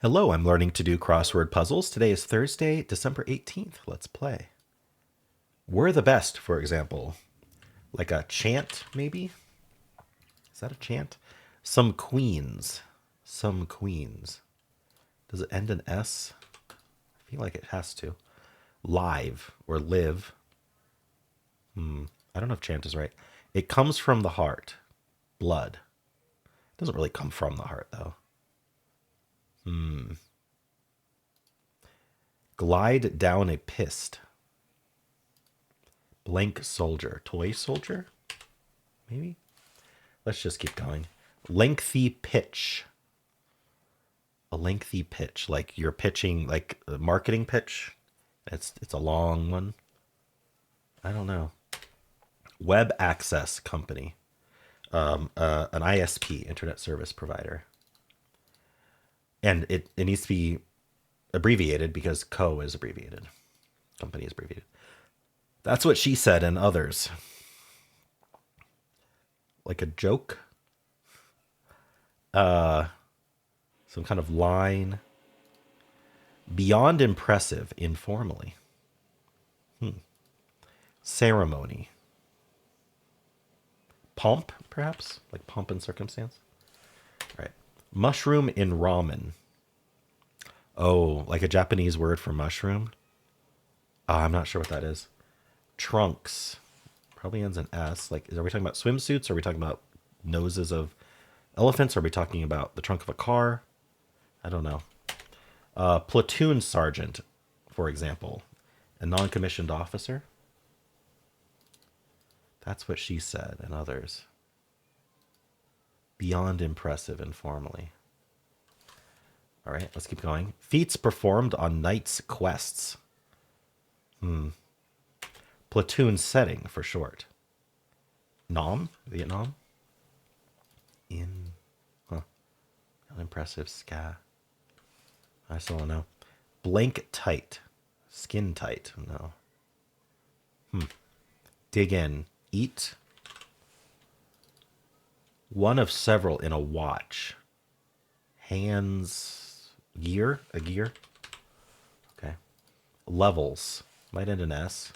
Hello, I'm learning to do crossword puzzles. Today is Thursday, December 18th. Let's play. We're the best, for example. Like a chant, maybe? Is that a chant? Some queens. Some queens. Does it end in S? I feel like it has to. Live or live. I don't know if chant is right. It comes from the heart. Blood. It doesn't really come from the heart, though. Glide down a pist. Blank soldier. Toy soldier? Maybe? Let's just keep going. Lengthy pitch. A lengthy pitch. Like you're pitching, like a marketing pitch. It's a long one. I don't know. Web access company. An ISP, internet service provider. And it needs to be abbreviated because co is abbreviated. Company is abbreviated. That's what she said and others. Like a joke. Some kind of line. Beyond impressive, informally. Ceremony. Pomp, perhaps? Like pomp and circumstance? All right. Mushroom in ramen. Oh, like a Japanese word for mushroom? I'm not sure what that is. Trunks. Probably ends in S. Like, are we talking about swimsuits? Are we talking about noses of elephants? Are we talking about the trunk of a car? I don't know. Platoon sergeant, for example. A non-commissioned officer. That's what she said and others. Beyond impressive informally. All right, let's keep going. Feats performed on knights' quests. Platoon setting for short. Nam? Vietnam? Unimpressive ska. I still don't know. Blank tight. Skin tight. No. Dig in. Eat. One of several in a watch. Hands. Gear? A gear? Okay. Levels. Might end in S.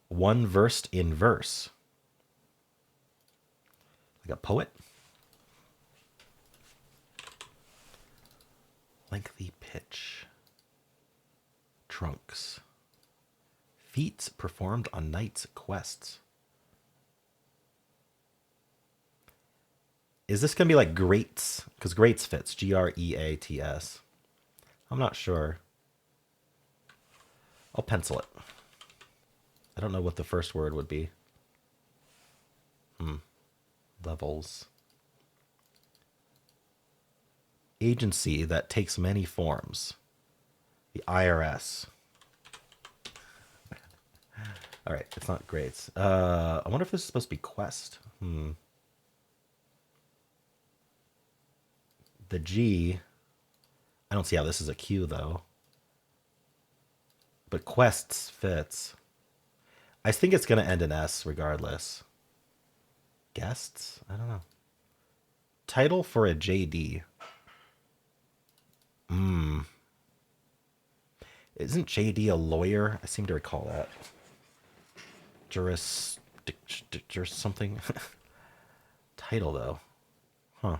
One versed in verse. Like a poet? Lengthy pitch. Trunks. Feats performed on knights' quests. Is this going to be like greats? Because greats fits. Greats. I'm not sure. I'll pencil it. I don't know what the first word would be. Levels. Agency that takes many forms. The IRS. All right, it's not greats. I wonder if this is supposed to be quest. The G. I don't see how this is a Q, though. But quests fits. I think it's going to end in S regardless. Guests? I don't know. Title for a JD. Isn't JD a lawyer? I seem to recall that. Juris something. Title, though. Huh.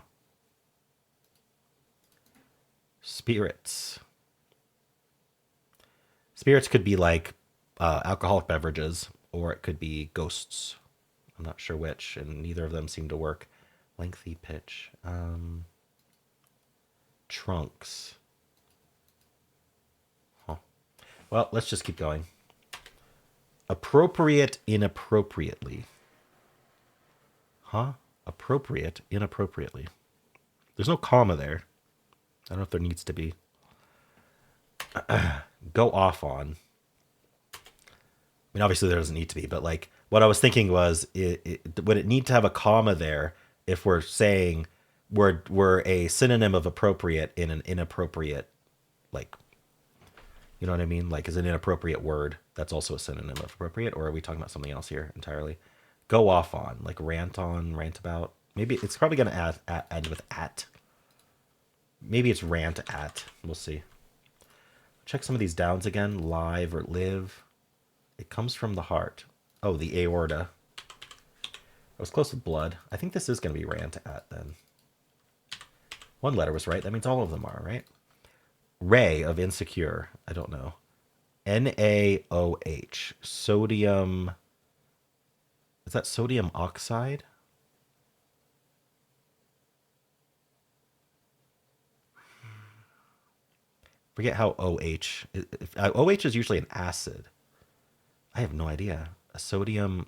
Spirits. Spirits could be like alcoholic beverages, or it could be ghosts. I'm not sure which, and neither of them seem to work. Lengthy pitch. Trunks. Huh. Well, let's just keep going. Appropriate inappropriately. Huh? Appropriate inappropriately. There's no comma there. I don't know if there needs to be. Go off on. I mean, obviously there doesn't need to be, but like what I was thinking was, would it need to have a comma there if we're saying we're a synonym of appropriate in an inappropriate, like, you know what I mean? Like, is an inappropriate word that's also a synonym of appropriate, or are we talking about something else here entirely? Go off on, like rant on, rant about. Maybe it's probably going to end with at. Maybe it's rant at. We'll see. Check some of these downs again. Live or live. It comes from the heart. Oh, the aorta. I was close with blood. I think this is going to be rant at then. One letter was right. That means all of them are, right? Ray of insecure. I don't know. NaOH. Sodium. Is that sodium oxide? Forget how OH. OH is usually an acid. I have no idea. A sodium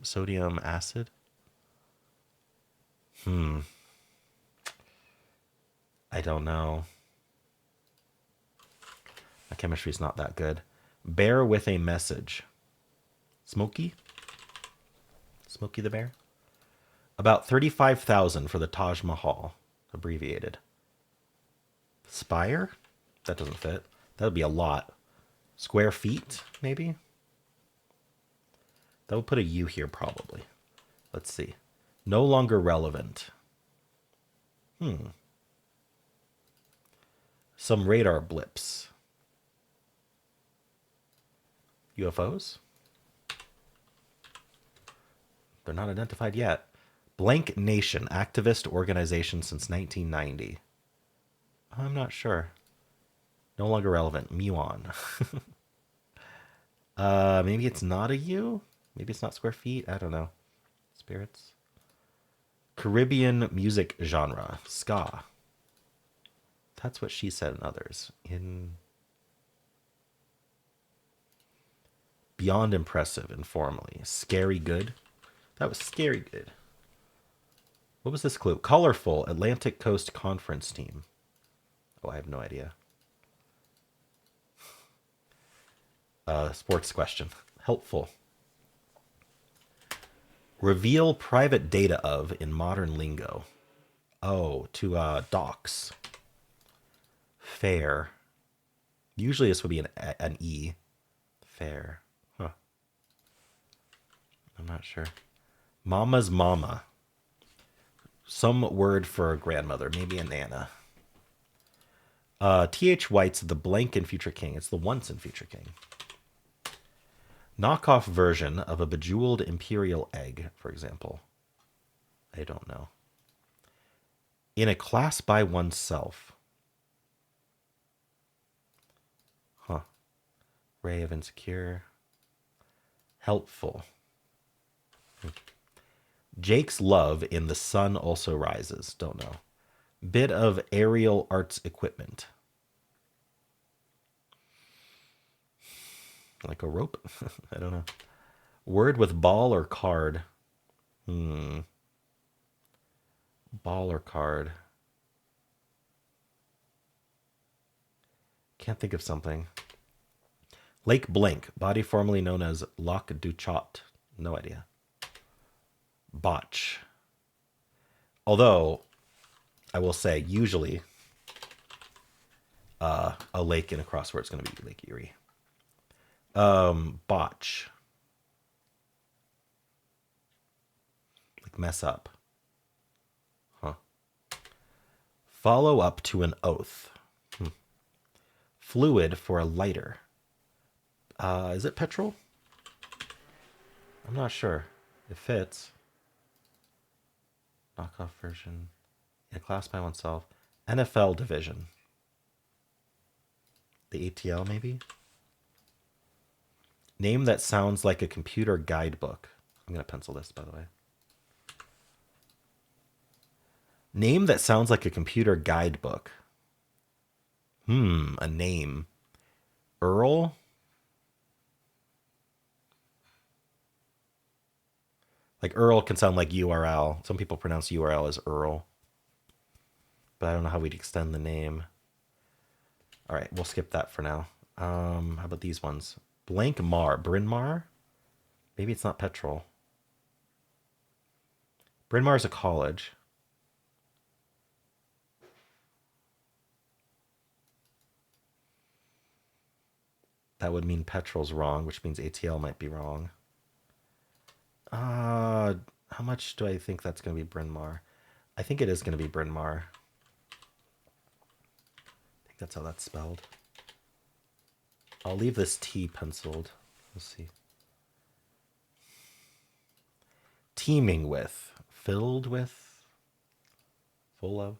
acid? I don't know. My chemistry's not that good. Bear with a message. Smokey? Smokey the Bear? About 35,000 for the Taj Mahal. Abbreviated. Spire? That doesn't fit. That would be a lot. Square feet, maybe? That would put a U here, probably. Let's see. No longer relevant. Some radar blips. UFOs? They're not identified yet. Blank Nation, activist organization since 1990. I'm not sure. No longer relevant. Muon. Maybe it's not a U? Maybe it's not square feet? I don't know. Spirits. Caribbean music genre. Ska. That's what she said and others. In beyond impressive, informally. Scary good. That was scary good. What was this clue? Colorful Atlantic Coast Conference team. Oh, I have no idea. Sports question. Helpful. Reveal private data of in modern lingo. Oh, to docs. Fair. Usually this would be an E. Fair. Huh. I'm not sure. Mama's mama. Some word for a grandmother. Maybe a nana. T.H. White's The Blank in Future King. It's the once in Future King. Knockoff version of a bejeweled imperial egg, for example. I don't know. In a class by oneself. Huh. Ray of insecure. Helpful. Jake's love in The Sun Also Rises. Don't know. Bit of aerial arts equipment. Like a rope? I don't know. Word with ball or card? Ball or card? Can't think of something. Lake Blank, body formerly known as Lac du Chat. No idea. Botch. Although, I will say, usually, a lake in a crossword is going to be Lake Erie. Botch. Like mess up. Huh. Follow up to an oath. Fluid for a lighter. Is it petrol? I'm not sure. It fits. Knockoff version. In a class by oneself. NFL division. The ATL, maybe? Name that sounds like a computer guidebook. I'm going to pencil this, by the way. Name that sounds like a computer guidebook. A name. Earl? Like Earl can sound like URL. Some people pronounce URL as Earl. But I don't know how we'd extend the name. All right, we'll skip that for now. How about these ones? Blank Mar. Bryn Mawr? Maybe it's not petrol. Bryn Mawr is a college. That would mean petrol's wrong, which means ATL might be wrong. How much do I think that's going to be Bryn Mawr? I think it is going to be Bryn Mawr. I think that's how that's spelled. I'll leave this T penciled. Let's see. Teeming with, filled with, full of,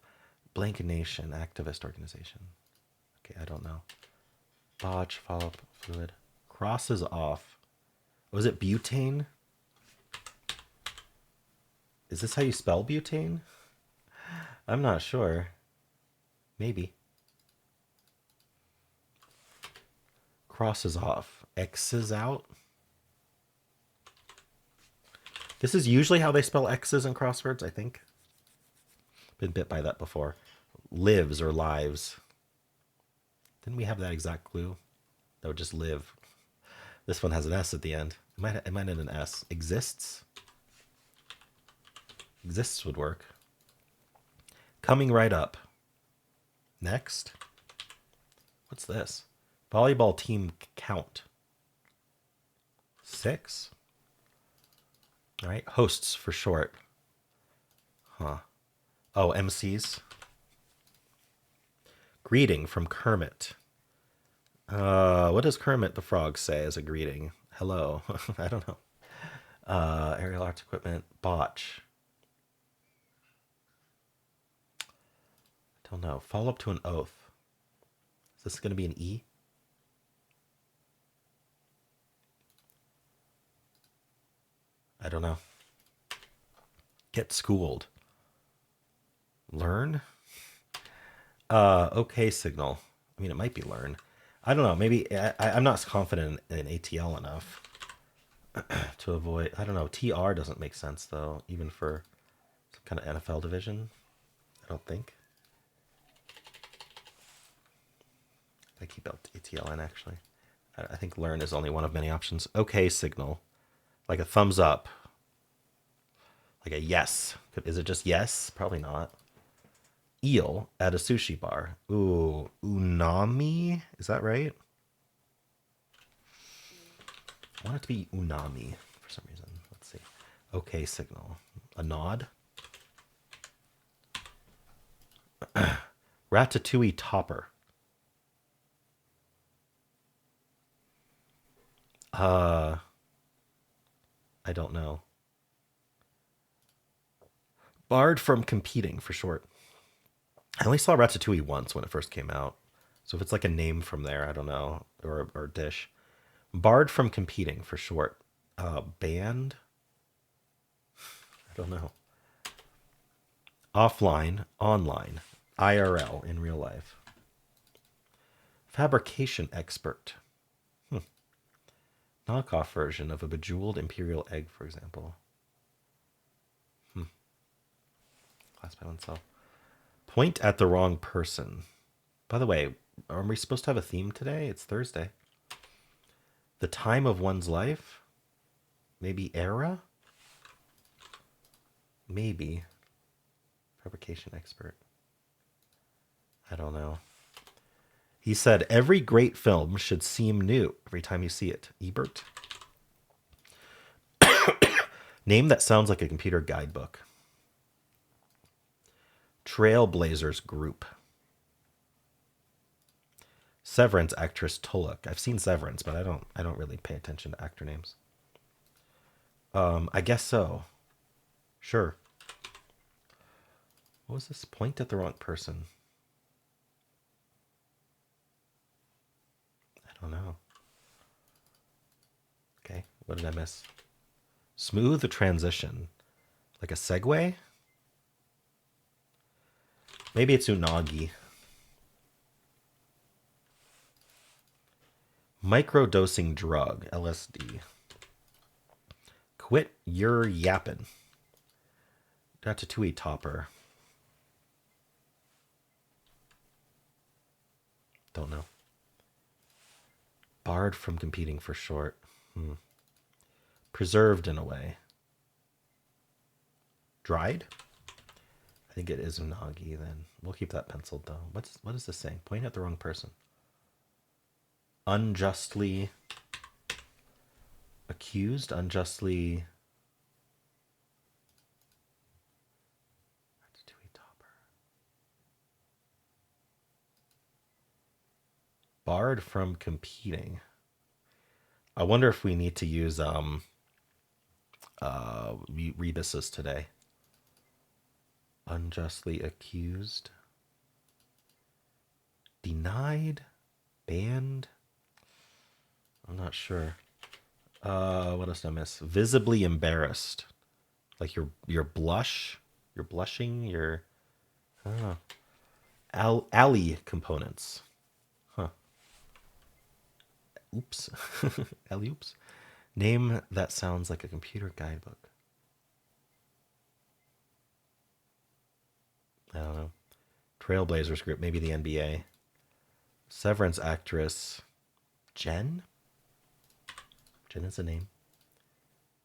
blank nation, activist organization. Okay, I don't know. Botch, follow-up, fluid. Crosses off. Was it butane? Is this how you spell butane? I'm not sure. Maybe. Crosses off. X's out. This is usually how they spell X's in crosswords, I think. Been bit by that before. Lives or lives. Didn't we have that exact clue? That would just live. This one has an S at the end. It might end an S. Exists. Exists would work. Coming right up. Next. What's this? Volleyball team count. 6. All right. Hosts for short. Huh. Oh, MCs. Greeting from Kermit. What does Kermit the Frog say as a greeting? Hello. I don't know. Aerial arts equipment. Botch. I don't know. Follow up to an oath. Is this going to be an E? I don't know. Get schooled. Learn? Okay signal. I mean, it might be learn. I don't know. Maybe I'm not confident in ATL enough to avoid. I don't know. TR doesn't make sense, though, even for some kind of NFL division. I don't think. I keep out ATLN, actually. I think learn is only one of many options. Okay signal. Like a thumbs up. Like a yes. Is it just yes? Probably not. Eel at a sushi bar. Ooh, unami? Is that right? I want it to be unami for some reason. Let's see. Okay signal. A nod. Ratatouille topper. I don't know. Barred from competing for short. I only saw Ratatouille once when it first came out. So if it's like a name from there, I don't know. Or a dish. Barred from competing for short. Banned? I don't know. Offline, online. IRL, in real life. Fabrication expert. Knockoff version of a bejeweled imperial egg, for example. Class by oneself. Point at the wrong person. By the way, are we supposed to have a theme today? It's Thursday. The time of one's life? Maybe era? Maybe. Fabrication expert. I don't know. He said, every great film should seem new every time you see it. Ebert? Name that sounds like a computer guidebook. Trailblazers group. Severance actress Tulloch. I've seen Severance, but I don't really pay attention to actor names. I guess so. Sure. What was this? Point at the wrong person. I don't know. Okay, what did I miss? Smooth transition. Like a segue? Maybe it's unagi. Microdosing drug, LSD. Quit your yappin'. Ratatouille topper. Don't know. Barred from competing for short. Preserved in a way. Dried? I think it is unagi then. We'll keep that penciled though. What is this saying? Point at the wrong person. Unjustly accused? Unjustly... Barred from competing. I wonder if we need to use rebuses today. Unjustly accused. Denied. Banned. I'm not sure. What else did I miss? Visibly embarrassed. Like your blush. You're blushing. You're I don't know. Alley components. Huh. Oops. Alley oops. Name that sounds like a computer guidebook. I don't know. Trailblazers group, maybe the NBA. Severance actress. Jen? Jen is a name.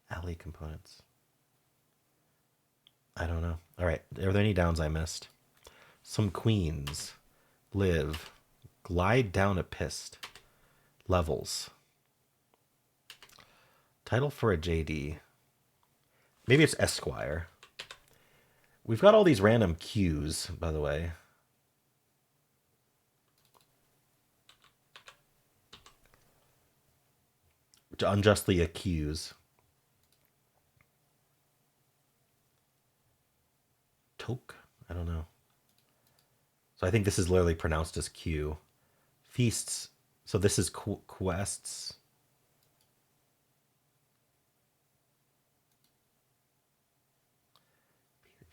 Alley components. I don't know. All right. Are there any downs I missed? Some queens. Live. Glide down a pist. Levels. Title for a JD. Maybe it's Esquire. We've got all these random cues, by the way. To unjustly accuse. Toke? I don't know. So I think this is literally pronounced as Q. Feasts. So this is quests.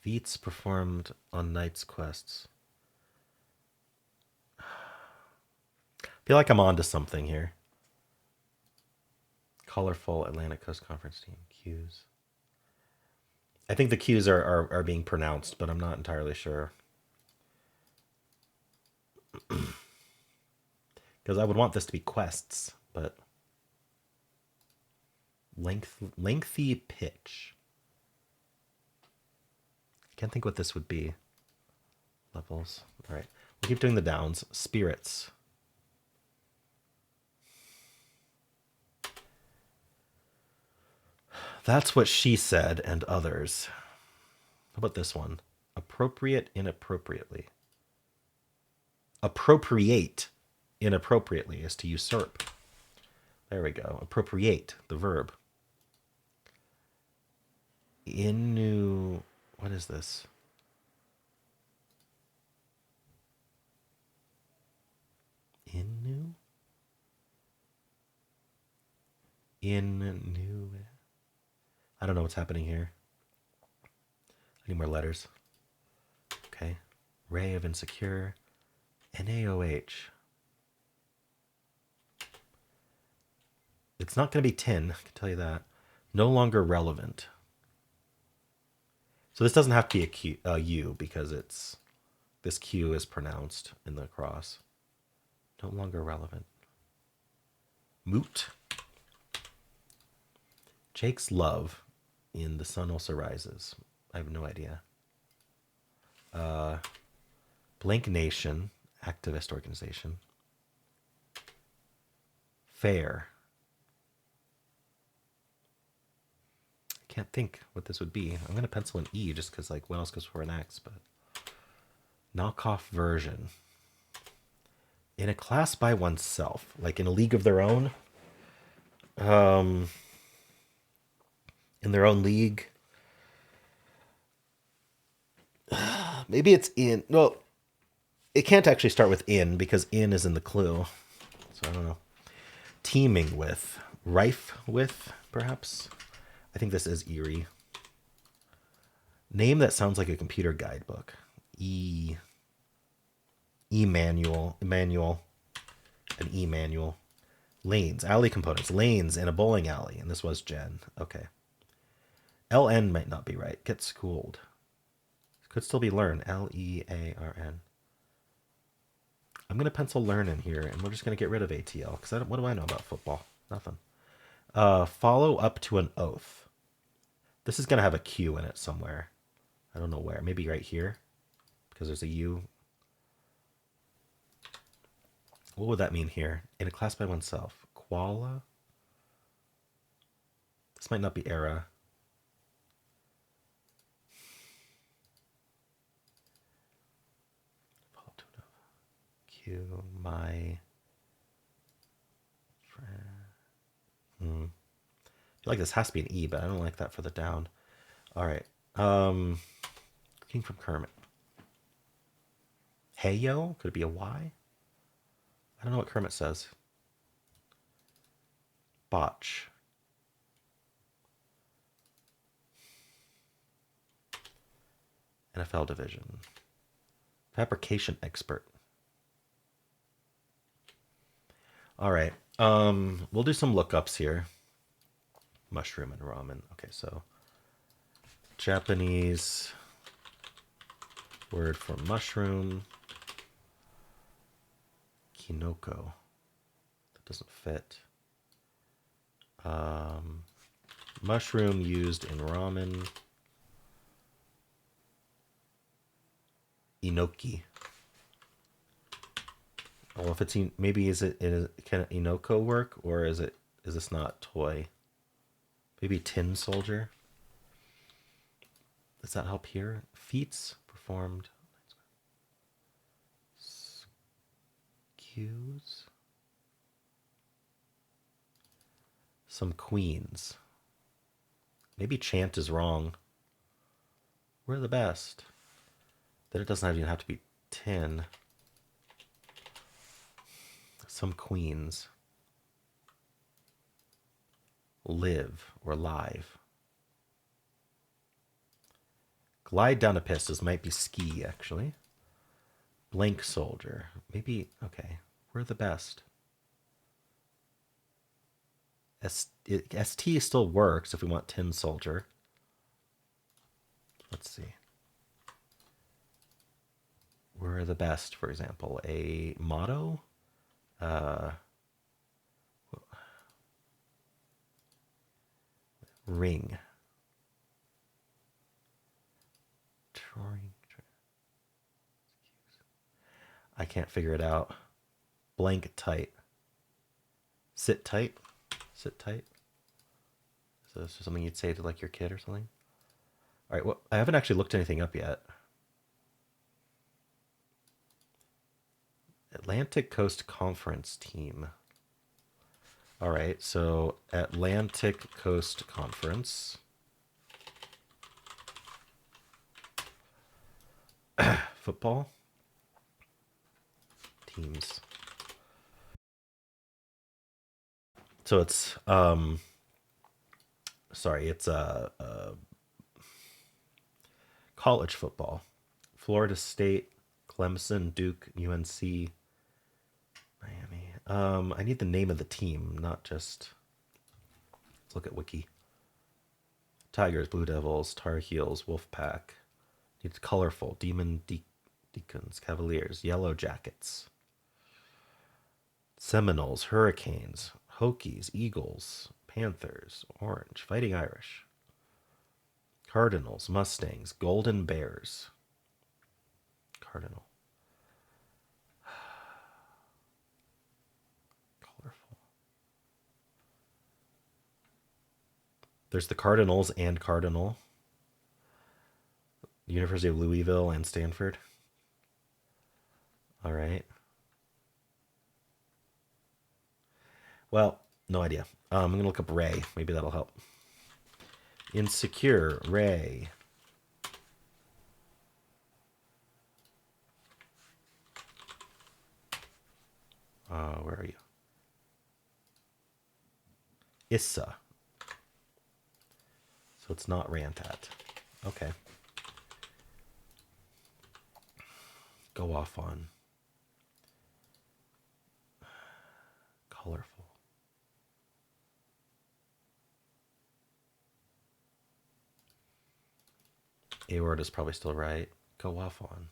Feats performed on knight's quests. I feel like I'm onto something here. Colorful Atlantic Coast Conference team. Qs. I think the Qs are being pronounced, but I'm not entirely sure. Because I would want this to be quests, but lengthy pitch. I can't think what this would be. Levels. All right. We'll keep doing the downs. Spirits. That's what she said and others. How about this one? Appropriate inappropriately. Appropriate inappropriately is to usurp. There we go. Appropriate, the verb. What is this? I don't know what's happening here. I need more letters. Okay. Ray of insecure. NaOH. It's not going to be tin, I can tell you that. No longer relevant. So this doesn't have to be a U because this Q is pronounced in the cross. No longer relevant. Moot. Jake's love in The Sun Also Rises. I have no idea. Blank Nation, activist organization. Fair. I can't think what this would be. I'm going to pencil an E just because, like, what else goes for an X? But knockoff version. In a class by oneself, like in a league of their own. In their own league. Maybe it's in. Well, it can't actually start with in because in is in the clue. So I don't know. Teeming with. Rife with, perhaps. I think this is eerie. Name that sounds like a computer guidebook. Manual. An E-manual. Lanes. Alley components. Lanes in a bowling alley. And this was Jen. Okay. LN might not be right. Get schooled. Could still be learn. Learn. I'm going to pencil learn in here, and we're just going to get rid of ATL, because what do I know about football? Nothing. Follow up to an oath. This is going to have a Q in it somewhere. I don't know where. Maybe right here, because there's a U. What would that mean here? In a class by oneself. Koala? This might not be era. Q, my feel like this has to be an E, but I don't like that for the down. All right. King from Kermit. Hey yo, could it be a Y? I don't know what Kermit says. Botch. NFL division. Fabrication expert. All right. We'll do some lookups here. Mushroom and ramen. Okay, so Japanese word for mushroom. Kinoko. That doesn't fit. Mushroom used in ramen. Enoki. Well, if it's maybe can Inoko work, or is this not toy? Maybe tin soldier. Does that help here? Feats performed. Cues. Some queens. Maybe chant is wrong. We're the best. Then it doesn't even have to be tin. Some queens. Live or live. Glide down a pistis might be ski, actually. Blank soldier. Maybe, okay. We're the best. ST still works if we want tin soldier. Let's see. We're the best, for example. A motto? Ring. I can't figure it out. Blank tight. Sit tight. Sit tight. So this is something you'd say to like your kid or something? All right, well, I haven't actually looked anything up yet. Atlantic Coast Conference team. All right, so Atlantic Coast Conference. Football. Teams. So it's sorry, it's college football. Florida State, Clemson, Duke, UNC, Miami. I need the name of the team, not just. Let's look at Wiki. Tigers, Blue Devils, Tar Heels, Wolfpack. Need colorful. Deacons, Cavaliers, Yellow Jackets. Seminoles, Hurricanes, Hokies, Eagles, Panthers, Orange, Fighting Irish. Cardinals, Mustangs, Golden Bears. Cardinal. Colorful. There's the Cardinals and Cardinal. University of Louisville and Stanford. All right. Well, no idea. I'm going to look up Ray. Maybe that'll help. Insecure, Ray. Where are you? Issa. So it's not Rantat. Okay. Go off on. Colorful. A word is probably still right. Go off on.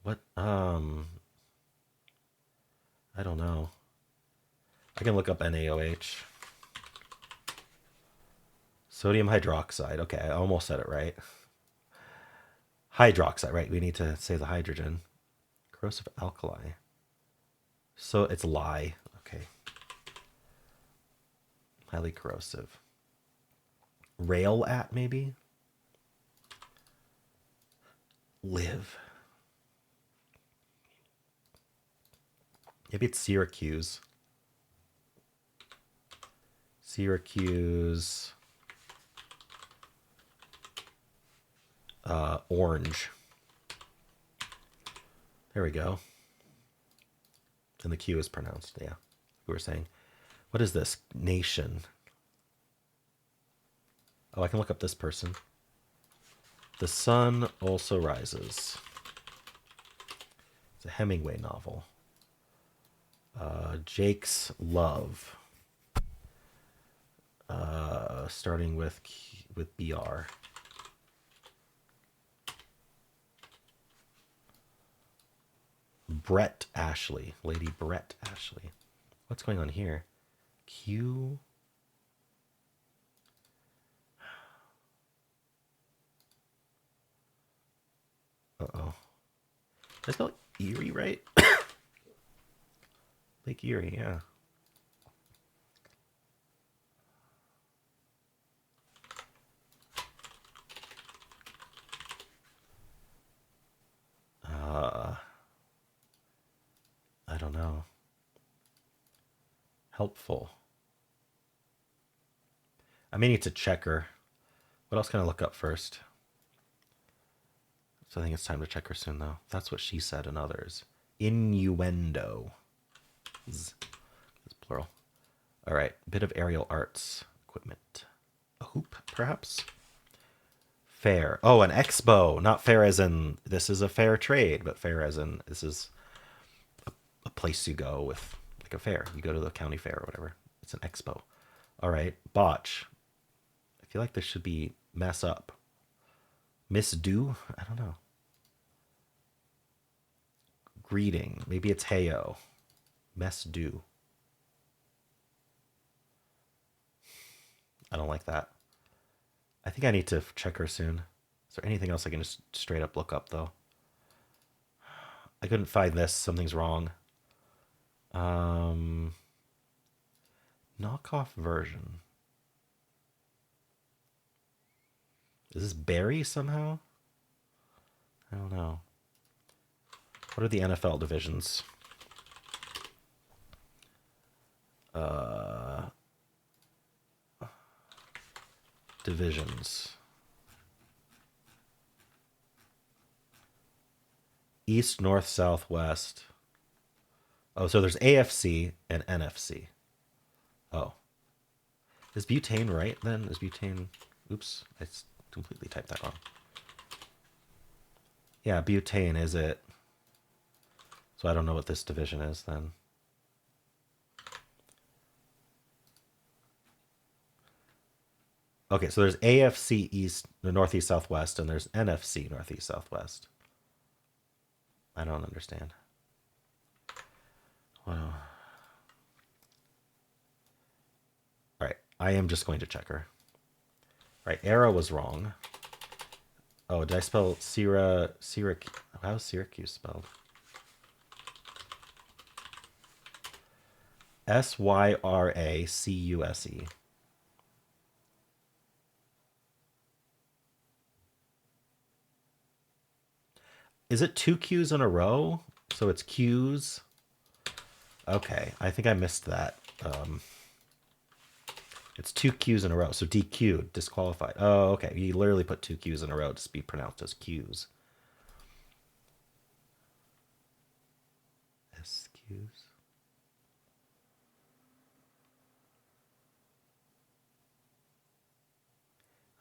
What? I don't know. I can look up NaOH. Sodium hydroxide. Okay, I almost said it right. Hydroxide, right? We need to say the hydrogen. Corrosive alkali. So it's lye. Okay. Highly corrosive. Rail at, maybe? Live. Maybe it's Syracuse. Syracuse. Orange. There we go. And the Q is pronounced, yeah. We were saying. What is this? Nation. Oh, I can look up this person. The Sun Also Rises. It's a Hemingway novel. Jake's Love. Starting with BR. Brett Ashley. Lady Brett Ashley. What's going on here? Q. Uh-oh. Did I spell Erie right? Lake Erie, yeah. I don't know. Helpful. I may need to check her. What else can I look up first? So I think it's time to check her soon, though. That's what she said and others. Innuendo. It's plural. All right. Bit of aerial arts equipment. A hoop, perhaps? Fair. Oh, an expo. Not fair as in this is a fair trade, but fair as in this is a place you go with, like a fair. You go to the county fair or whatever. It's an expo. All right. Botch. I feel like this should be mess up. Misdo? I don't know. Greeting. Maybe it's heyo. Mess do. I don't like that. I think I need to check her soon. Is there anything else I can just straight up look up, though? I couldn't find this. Something's wrong. Knockoff version. Is this Barry somehow? I don't know. What are the NFL divisions? Divisions. East, North, South, West. Oh, so there's AFC and NFC. Oh. Is butane right then? Is butane... Oops, I completely typed that wrong. Yeah, butane, is it? So I don't know what this division is then. Okay, so there's AFC East, the Northeast, Southwest, and there's NFC Northeast, Southwest. I don't understand. Wow. All right, I am just going to check her. All right, Era was wrong. Oh, did I spell Syracuse? How's Syracuse spelled? Syracuse. Is it two Q's in a row? So it's Q's. Okay, I think I missed that. It's two Q's in a row. So DQ, disqualified. Oh, okay. You literally put two Q's in a row to be pronounced as Q's. Excuse.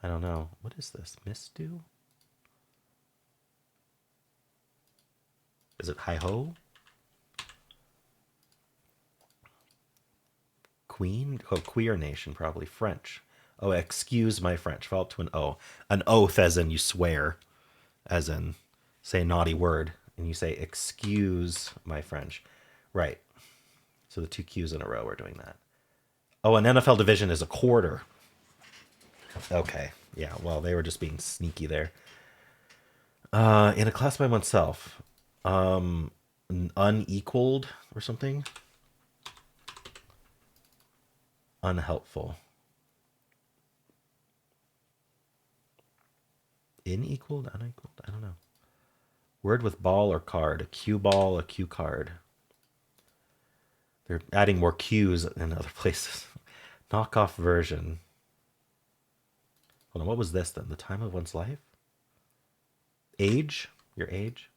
I don't know. What is this? Misdo? Is it hi-ho? Queen? Oh, queer nation, probably. French. Oh, excuse my French. Followed to an O. An oath as in you swear. As in say a naughty word. And you say, excuse my French. Right. So the two Q's in a row are doing that. Oh, an NFL division is a quarter. Okay. Yeah, well, they were just being sneaky there. In a class by oneself. Unequaled or something? Unhelpful. Unequaled? Unequaled? I don't know. Word with ball or card. A cue ball, a cue card. They're adding more cues in other places. Knockoff version. Hold on, what was this then? The time of one's life? Age? Your age?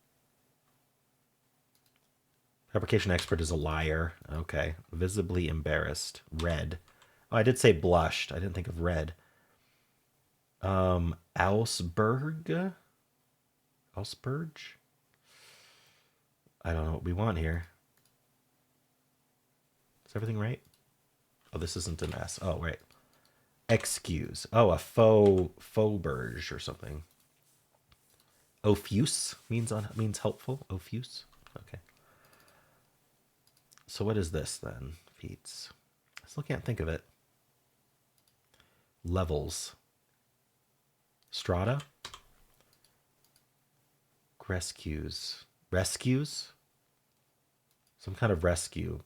Fabrication expert is a liar. Okay. Visibly embarrassed. Red. Oh, I did say blushed. I didn't think of red. Augsburg? Augsburg? I don't know what we want here. Is everything right? Oh, this isn't an S. Oh, right. Excuse. Oh, a faubourg or something. Offuse means helpful. Offuse. Okay. So what is this then? Feats. I still can't think of it. Levels. Strata. Rescues. Rescues? Some kind of rescue.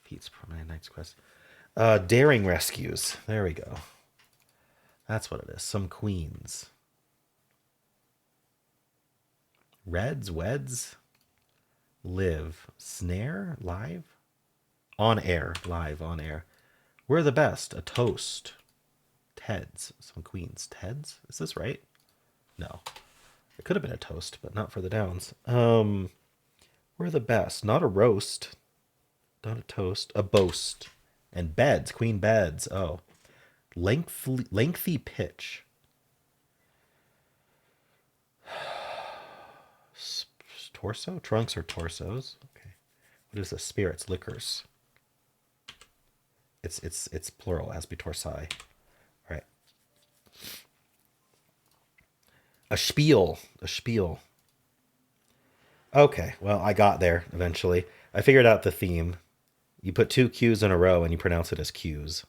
Feats from my night's quest. Daring rescues. There we go. That's what it is. Some queens. Reds, weds, live, snare, live, on air, live, on air. We're the best. A toast. Teds. Some queens. Teds? Is this right? No. It could have been a toast, but not for the downs. We're the best. Not a roast. Not a toast. A boast. And beds. Queen beds. Oh. Lengthy pitch. Torso? Trunks or torsos? Okay. What is this? Spirits, liquors. It's plural, as be torsi. All right. A spiel. A spiel. Okay, well, I got there eventually. I figured out the theme. You put two Q's in a row and you pronounce it as Q's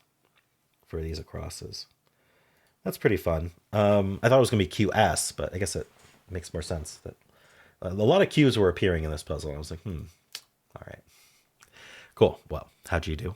for these acrosses. That's pretty fun. I thought it was going to be QS, but I guess it makes more sense that a lot of Q's were appearing in this puzzle. I was like, all right. Cool. Well, how'd you do?